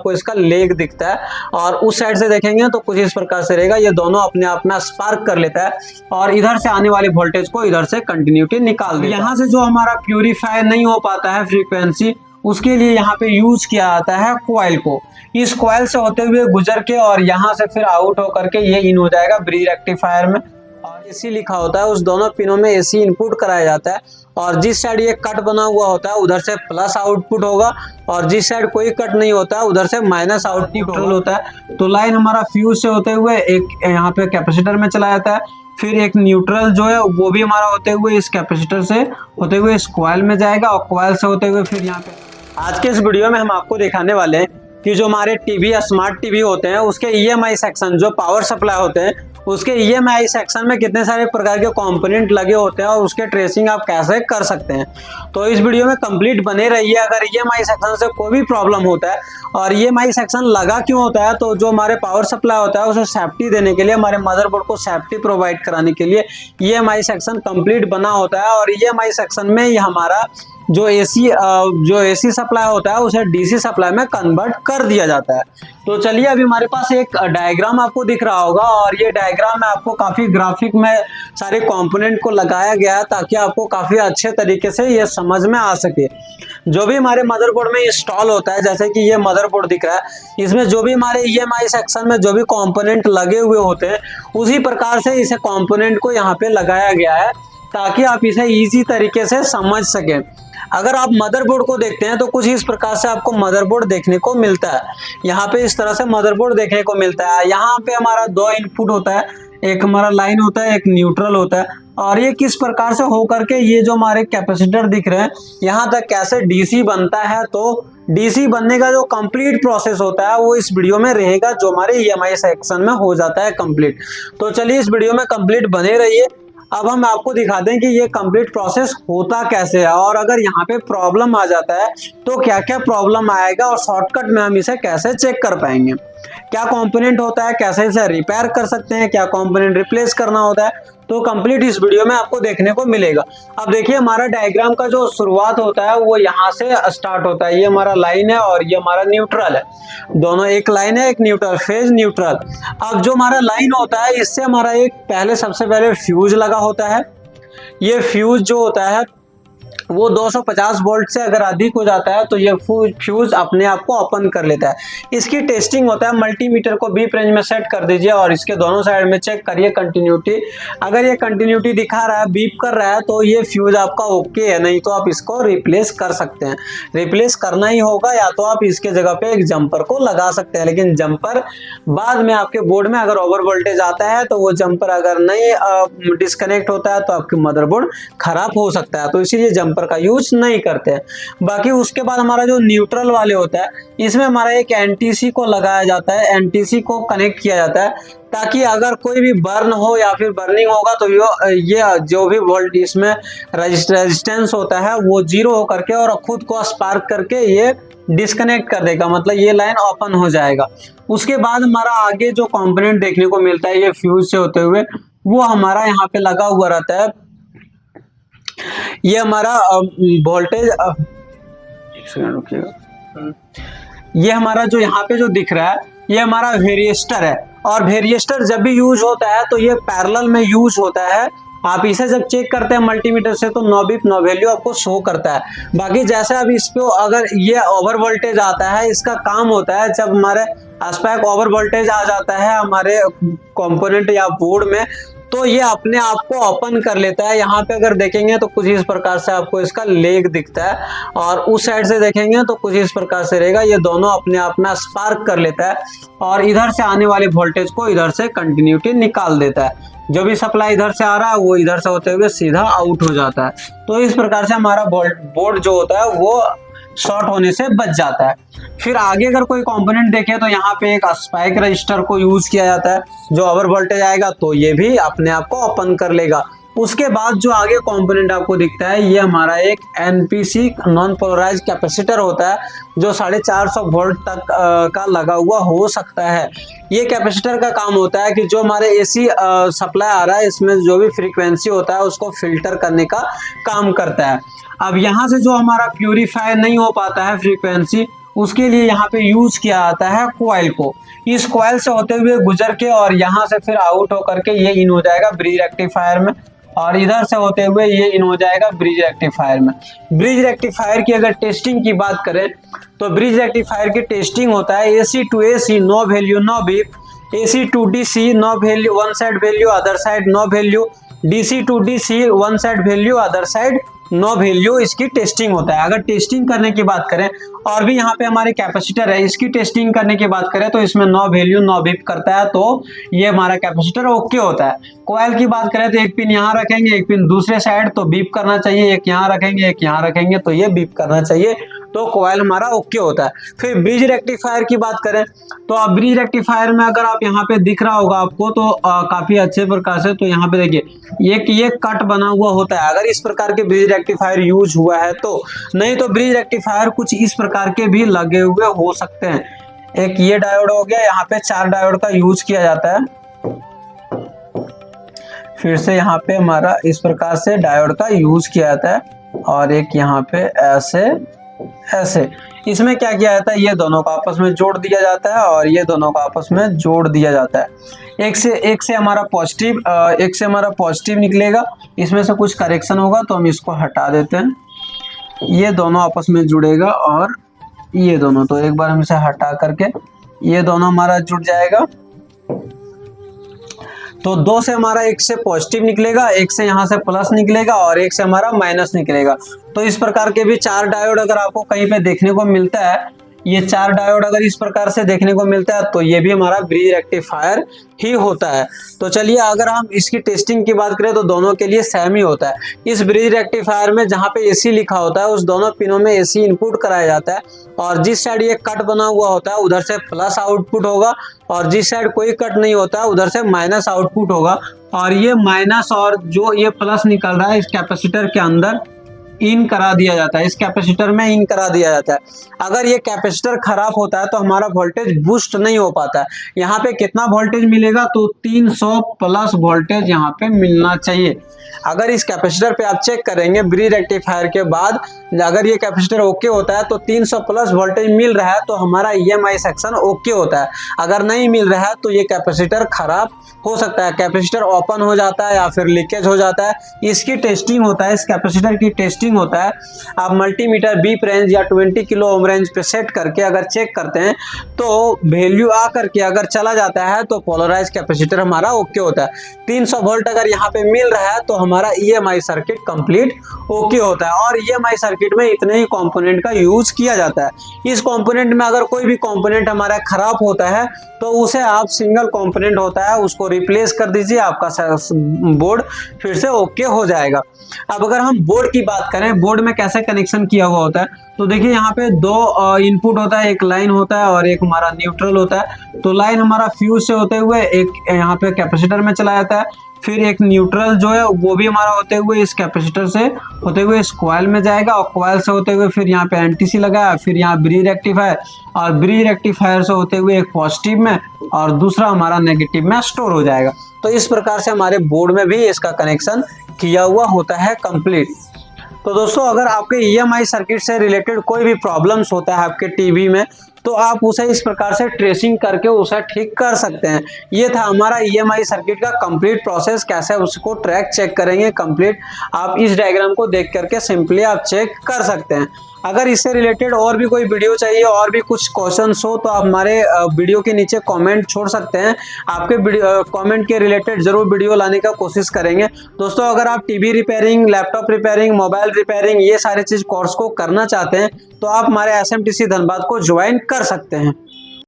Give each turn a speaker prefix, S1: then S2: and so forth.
S1: आपको इसका लेग दिखता है, और उस साइड से देखेंगे तो कुछ इस प्रकार से रहेगा। ये दोनों अपने आप में स्पार्क कर लेता है और इधर से आने वाली वोल्टेज को इधर से कंटिन्यूटी निकाल देता है। यहाँ से जो हमारा प्यूरिफाई नहीं हो पाता है फ्रीक्वेंसी, उसके लिए यहाँ पे यूज किया जाता है कॉइल को। इस कॉइल से होते हुए गुजर के और यहाँ से फिर आउट होकर के ये इन हो जाएगा ब्रिज रेक्टिफायर में, और एसी लिखा होता है, उस दोनों पिनों में एसी इनपुट कराया जाता है। और जिस साइड ये कट बना हुआ होता है उधर से प्लस आउटपुट होगा, और जिस साइड कोई कट नहीं होता है उधर से माइनस आउटपुट होता है। तो लाइन हमारा फ्यूज से होते हुए एक यहाँ पे कैपेसिटर में चला जाता है, फिर एक न्यूट्रल जो है वो भी हमारा होते हुए इस कैपेसिटर से होते हुए इस कॉइल में जाएगा, और कॉइल से होते हुए फिर यहाँ पे। आज के इस वीडियो में हम आपको दिखाने वाले हैं कि जो हमारे टीवी या स्मार्ट टीवी होते हैं उसके ईएमआई सेक्शन, जो पावर सप्लाई होते हैं उसके ईएमआई सेक्शन में कितने सारे प्रकार के कंपोनेंट लगे होते हैं और उसके ट्रेसिंग आप कैसे कर सकते हैं। तो इस वीडियो में कंप्लीट बने रहिए। अगर ईएमआई सेक्शन से कोई भी प्रॉब्लम होता है, और ईएमआई सेक्शन लगा क्यों होता है, तो जो हमारे पावर सप्लाई होता है उसे सेफ्टी देने के लिए, हमारे मदरबोर्ड को सेफ्टी प्रोवाइड कराने के लिए ईएमआई सेक्शन कंप्लीट बना होता है। और ईएमआई सेक्शन में ही हमारा जो एसी सप्लाई होता है उसे डीसी सप्लाई में कन्वर्ट कर दिया जाता है। तो चलिए, अभी हमारे पास एक डायग्राम आपको दिख रहा होगा, और ये डायग्राम में आपको काफी ग्राफिक में सारे कंपोनेंट को लगाया गया है ताकि आपको काफी अच्छे तरीके से ये समझ में आ सके। जो भी हमारे मदरबोर्ड में इंस्टॉल होता है, जैसे कि ये मदरबोर्ड दिख रहा है, इसमें जो भी हमारे ईएमआई सेक्शन में जो भी कंपोनेंट लगे हुए होते हैं उसी प्रकार से इसे कंपोनेंट को यहाँ पे लगाया गया है ताकि आप इसे इजी तरीके से समझ सकें। अगर आप मदरबोर्ड को देखते हैं तो कुछ इस प्रकार से आपको मदरबोर्ड देखने को मिलता है। यहाँ पे इस तरह से मदरबोर्ड देखने को मिलता है। यहाँ पे हमारा दो इनपुट होता है, एक हमारा लाइन होता है, एक न्यूट्रल होता है, और ये किस प्रकार से हो करके ये जो हमारे कैपेसिटर दिख रहे हैं यहाँ तक कैसे डीसी बनता है। तो डीसी बनने का जो कंप्लीट प्रोसेस होता है वो इस वीडियो में रहेगा, जो हमारे ईएमआई सेक्शन में हो जाता है कंप्लीट। तो चलिए, इस वीडियो में कंप्लीट बने रहिए। अब हम आपको दिखा दें कि ये कंप्लीट प्रोसेस होता कैसे है, और अगर यहाँ पे प्रॉब्लम आ जाता है तो क्या क्या प्रॉब्लम आएगा, और शॉर्टकट में हम इसे कैसे चेक कर पाएंगे। क्या कंपोनेंट होता है, कैसे इसे रिपेयर कर सकते हैं, क्या कंपोनेंट रिप्लेस करना होता है, तो कंप्लीट इस वीडियो में आपको देखने को मिलेगा। अब देखिए, हमारा डायग्राम का जो शुरुआत होता है वो यहाँ से स्टार्ट होता है। ये हमारा लाइन है और ये हमारा न्यूट्रल है, दोनों एक लाइन है एक न्यूट्रल, फेज न्यूट्रल। अब जो हमारा लाइन होता है इससे हमारा एक सबसे पहले फ्यूज लगा होता है। ये फ्यूज जो होता है वो 250 वोल्ट से अगर अधिक हो जाता है तो ये फ्यूज अपने आप को ओपन कर लेता है। इसकी टेस्टिंग होता है, मल्टीमीटर को बीप रेंज में सेट कर दीजिए और इसके दोनों साइड में चेक करिए कंटिन्यूटी। अगर ये कंटिन्यूटी दिखा रहा है, बीप कर रहा है, तो ये फ्यूज आपका ओके है, नहीं तो आप इसको रिप्लेस कर सकते हैं। रिप्लेस करना ही होगा, या तो आप इसके जगह पे एक जंपर को लगा सकते हैं, लेकिन जंपर बाद में आपके बोर्ड में अगर ओवर वोल्टेज आता है तो वो जंपर अगर नहीं डिस्कनेक्ट होता है तो आपकी मदरबोर्ड खराब हो सकता है, तो इसीलिए जंपर का यूज नहीं करते हैं। बाकी उसके बाद हमारा जो न्यूट्रल वाले होता है इसमें हमारा एक एनटीसी को लगाया जाता है, एनटीसी को कनेक्ट किया जाता है ताकि अगर कोई भी बर्न हो या फिर बर्निंग होगा तो ये जो भी वोल्ट इसमें रेजिस्टेंस होता है वो जीरो हो करके और खुद को स्पार्क करके ये डिस्कनेक्ट कर देगा, मतलब ये लाइन ओपन हो जाएगा। उसके बाद हमारा आगे जो कंपोनेंट देखने को मिलता है ये फ्यूज से होते हुए वो हमारा यहाँ पे लगा हुआ रहता है। ये हमारा वोल्टेज, एक सेकंड रुकिएगा, ये हमारा जो यहाँ पे जो दिख रहा है ये हमारा वेरिएस्टर है, और वेरिएस्टर जब भी यूज होता है तो ये पैरेलल में यूज होता है। आप इसे जब चेक करते हैं मल्टीमीटर से तो नो बीप नो वैल्यू आपको शो करता है। बाकी जैसे अब इस पे अगर ये ओवर वोल्टेज आता है, इसका काम होता है जब हमारे आसपास ओवर वोल्टेज आ जाता है हमारे कंपोनेंट या बोर्ड में, तो ये अपने आप को ओपन कर लेता है। यहाँ पे अगर देखेंगे तो कुछ इस प्रकार से आपको इसका लेग दिखता है, और उस साइड से देखेंगे तो कुछ इस प्रकार से रहेगा। ये दोनों अपने आप में स्पार्क कर लेता है और इधर से आने वाली वोल्टेज को इधर से कंटिन्यूटी निकाल देता है। जो भी सप्लाई इधर से आ रहा है वो इधर से होते हुए सीधा आउट हो जाता है। तो इस प्रकार से हमारा बोर्ड जो होता है वो शॉर्ट होने से बच जाता है। फिर आगे अगर कोई कंपोनेंट देखें तो यहाँ पे एक स्पाइक रजिस्टर को यूज किया जाता है, जो ओवर वोल्टेज आएगा तो ये भी अपने आप को ओपन कर लेगा। उसके बाद जो आगे कंपोनेंट आपको दिखता है ये हमारा एक एनपीसी नॉन पोलराइज कैपेसिटर होता है, जो 450 वोल्ट तक का लगा हुआ हो सकता है। ये कैपेसिटर का काम होता है कि जो हमारे एसी सप्लाई आ रहा है इसमें जो भी फ्रीक्वेंसी होता है उसको फिल्टर करने का काम करता है। अब यहाँ से जो हमारा प्यूरिफाई नहीं हो पाता है फ्रीक्वेंसी, उसके लिए यहाँ पे यूज किया जाता है कॉइल को। इस कॉइल से होते हुए गुजर के और यहाँ से फिर आउट होकर के ये इन हो जाएगा ब्रिज रेक्टिफायर में, और इधर से होते हुए ये इन हो जाएगा ब्रिज रेक्टिफायर में। ब्रिज रेक्टिफायर की अगर टेस्टिंग की बात करें तो ब्रिज रेक्टिफायर की टेस्टिंग होता है AC to AC no value no beep, AC to DC no value one side value other side no value, DC to DC one side value other side no value, इसकी testing होता है। अगर testing करने की बात करें और भी यहाँ पे हमारे कैपेसिटर है, इसकी टेस्टिंग करने की बात करें तो इसमें नो वैल्यू नो बीप करता है, तो ये हमारा कैपेसिटर ओके होता है। कॉइल की बात करें तो एक पिन यहाँ रखेंगे, एक पिन दूसरे साइड, तो बीप करना चाहिए, एक यहाँ रखेंगे, एक यहाँ रखेंगे, तो ये बीप करना चाहिए, तो कॉइल हमारा ओके होता है। फिर ब्रिज रेक्टिफायर की बात करें तो आप ब्रिज रेक्टिफायर में अगर आप यहाँ पे दिख रहा होगा आपको तो काफी अच्छे प्रकार से, तो यहाँ पे देखिए एक ये कट बना हुआ होता है, अगर इस प्रकार के ब्रिज रेक्टिफायर यूज हुआ है तो, नहीं तो ब्रिज रेक्टिफायर कुछ इस प्रकार के भी लगे हुए हो सकते हैं। एक ये डायोड हो गया, यहाँ पे 4 डायोड का यूज किया जाता है। फिर से यहाँ पे हमारा इस प्रकार से डायोड का यूज किया जाता है, और एक यहाँ पे ऐसे इसमें क्या किया जाता है, ये दोनों को आपस में जोड़ दिया जाता है और ये दोनों को आपस में जोड़ दिया जाता है। एक से हमारा पॉजिटिव निकलेगा, इसमें से कुछ करेक्शन होगा तो हम इसको हटा देते हैं, ये दोनों आपस में जुड़ेगा और ये दोनों, तो एक बार हम इसे हटा करके ये दोनों हमारा जुड़ जाएगा। तो 2 से हमारा एक से पॉजिटिव निकलेगा, एक से यहाँ से प्लस निकलेगा और एक से हमारा माइनस निकलेगा। तो इस प्रकार के भी 4 डायोड अगर आपको कहीं पे देखने को मिलता है, ये 4 डायोड अगर इस प्रकार से देखने को मिलता है तो ये भी हमारा ब्रिज रेक्टिफायर ही होता है। तो चलिए अगर हम इसकी टेस्टिंग की बात करें तो दोनों के लिए सेम ही होता है। इस ब्रिज रेक्टिफायर में जहाँ पे AC लिखा होता है उस दोनों पिनों में AC इनपुट कराया जाता है, और जिस साइड ये कट बना हुआ होता है उधर से प्लस आउटपुट होगा, और जिस साइड कोई कट नहीं होता है उधर से माइनस आउटपुट होगा। और ये माइनस और जो ये प्लस निकल रहा है इस कैपेसिटर के अंदर इन करा दिया जाता है, इस कैपेसिटर में इन करा दिया जाता है। अगर ये कैपेसिटर खराब होता है तो हमारा वोल्टेज बूस्ट नहीं हो पाता है। यहाँ पे कितना वोल्टेज मिलेगा, तो 300 प्लस वोल्टेज यहाँ पे मिलना चाहिए। अगर इस कैपेसिटर पे आप चेक करेंगे ब्रिज रेक्टिफायर के बाद, अगर ये कैपेसिटर ओके होता है तो 300 प्लस वोल्टेज मिल रहा है तो हमारा EMI सेक्शन ओके होता है। अगर नहीं मिल रहा है तो ये कैपेसिटर खराब हो सकता है, कैपेसिटर ओपन हो जाता है या फिर लीकेज हो जाता है। इसकी टेस्टिंग होता है, इस कैपेसिटर की टेस्टिंग होता है। आप मल्टीमीटर बीप रेंज या 20 किलो ओम रेंज पे सेट करके अगर चेक करते हैं तो वैल्यू आ करके अगर चला जाता है तो पोलराइज कैपेसिटर हमारा ओके होता है। 300 वोल्ट अगर यहाँ पे मिल रहा है तो हमारा EMI सर्किट कंप्लीट ओके होता है। और EMI सर्किट में इतने ही कंपोनेंट का यूज किया जाता है। इस कंपोनेंट में अगर कोई भी कंपोनेंट हमारा खराब होता है तो उसे आप सिंगल कंपोनेंट होता है उसको रिप्लेस कर दीजिए, आपका बोर्ड फिर से ओके हो जाएगा। अब अगर हम बोर्ड की बात करें, बोर्ड में कैसे कनेक्शन किया हुआ होता है, तो देखिए यहाँ पे 2 इनपुट होता है, एक लाइन होता है और एक हमारा न्यूट्रल होता है। तो लाइन हमारा फ्यूज से होते हुए एक यहाँ पे कैपेसिटर में चला जाता है, फिर एक न्यूट्रल जो है वो भी हमारा होते हुए इस कैपेसिटर से होते हुए इस कॉइल में जाएगा, और कॉइल से होते हुए फिर यहाँ पे NTC लगाया, फिर यहाँ ब्रिज रेक्टिफायर, और ब्रिज रेक्टिफायर से होते हुए एक पॉजिटिव में और दूसरा हमारा नेगेटिव में स्टोर हो जाएगा। तो इस प्रकार से हमारे बोर्ड में भी इसका कनेक्शन किया हुआ होता है कंप्लीट। तो दोस्तों अगर आपके EMI सर्किट से रिलेटेड कोई भी प्रॉब्लम्स होता है आपके टीवी में तो आप उसे इस प्रकार से ट्रेसिंग करके उसे ठीक कर सकते हैं। ये था हमारा EMI सर्किट का कंप्लीट प्रोसेस, कैसे उसको ट्रैक चेक करेंगे कंप्लीट, आप इस डायग्राम को देख करके सिंपली आप चेक कर सकते हैं। अगर इससे रिलेटेड और भी कोई वीडियो चाहिए और भी कुछ क्वेश्चंस हो तो आप हमारे वीडियो के नीचे कमेंट छोड़ सकते हैं, आपके कमेंट के रिलेटेड जरूर वीडियो लाने का कोशिश करेंगे। दोस्तों अगर आप TV repairing, laptop repairing, mobile repairing ये सारे चीज़ कोर्स को करना चाहते हैं तो आप हमारे SMTC धनबाद को ज्वाइन कर सकते हैं।